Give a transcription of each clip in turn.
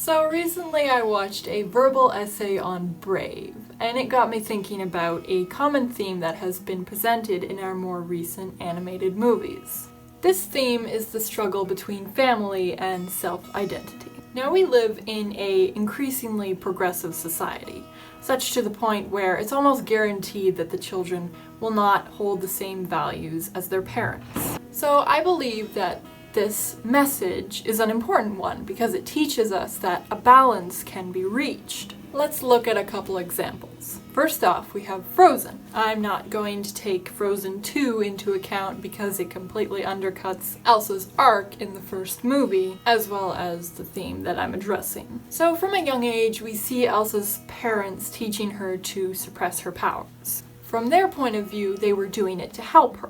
So recently I watched a verbal essay on Brave, and it got me thinking about a common theme that has been presented in our more recent animated movies. This theme is the struggle between family and self-identity. Now we live in an increasingly progressive society, such to the point where it's almost guaranteed that the children will not hold the same values as their parents. So I believe that this message is an important one because it teaches us that a balance can be reached. Let's look at a couple examples. First off, we have Frozen. I'm not going to take Frozen 2 into account because it completely undercuts Elsa's arc in the first movie, as well as the theme that I'm addressing. So from a young age, we see Elsa's parents teaching her to suppress her powers. From their point of view, they were doing it to help her.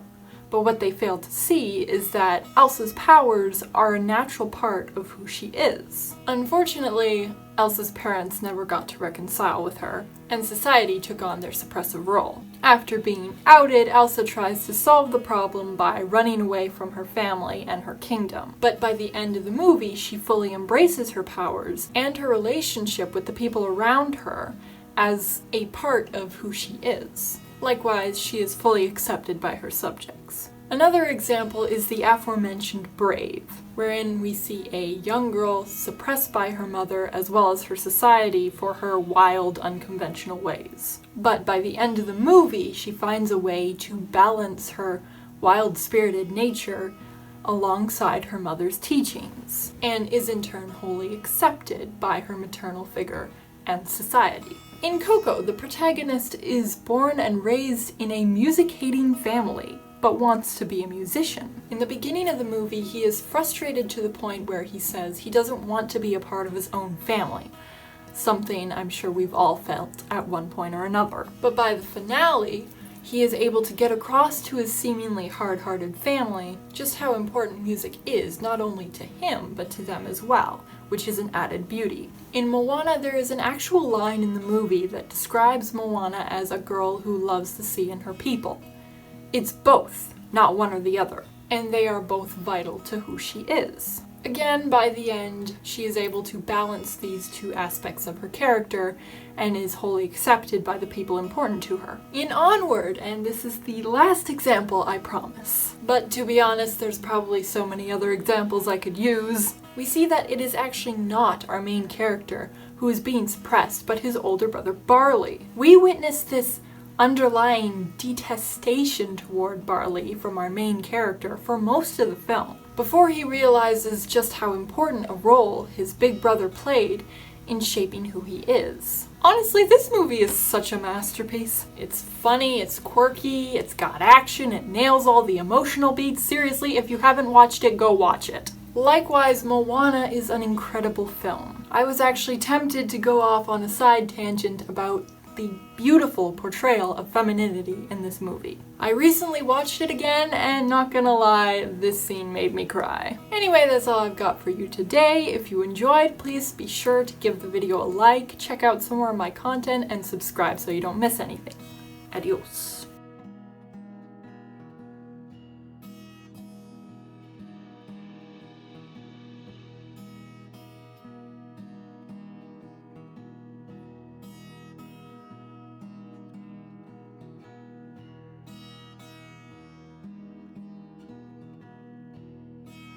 But what they fail to see is that Elsa's powers are a natural part of who she is. Unfortunately, Elsa's parents never got to reconcile with her, and society took on their suppressive role. After being outed, Elsa tries to solve the problem by running away from her family and her kingdom. But by the end of the movie, she fully embraces her powers and her relationship with the people around her as a part of who she is. Likewise, she is fully accepted by her subjects. Another example is the aforementioned Brave, wherein we see a young girl suppressed by her mother as well as her society for her wild, unconventional ways. But by the end of the movie, she finds a way to balance her wild-spirited nature alongside her mother's teachings, and is in turn wholly accepted by her maternal figure and society. In Coco, the protagonist is born and raised in a music-hating family, but wants to be a musician. In the beginning of the movie, he is frustrated to the point where he says he doesn't want to be a part of his own family, something I'm sure we've all felt at one point or another. But by the finale, he is able to get across to his seemingly hard-hearted family just how important music is, not only to him, but to them as well, which is an added beauty. In Moana, there is an actual line in the movie that describes Moana as a girl who loves the sea and her people. It's both, not one or the other, and they are both vital to who she is. Again, by the end, she is able to balance these two aspects of her character and is wholly accepted by the people important to her. In Onward, and this is the last example, I promise, but to be honest, there's probably so many other examples I could use, we see that it is actually not our main character who is being suppressed, but his older brother Barley. We witness this underlying detestation toward Barley from our main character for most of the film, before he realizes just how important a role his big brother played in shaping who he is. Honestly, this movie is such a masterpiece. It's funny, it's quirky, it's got action, it nails all the emotional beats. Seriously, if you haven't watched it, go watch it. Likewise, Moana is an incredible film. I was actually tempted to go off on a side tangent about the beautiful portrayal of femininity in this movie. I recently watched it again, and not gonna lie, this scene made me cry. Anyway, that's all I've got for you today. If you enjoyed, please be sure to give the video a like, check out some more of my content, and subscribe so you don't miss anything. Adios.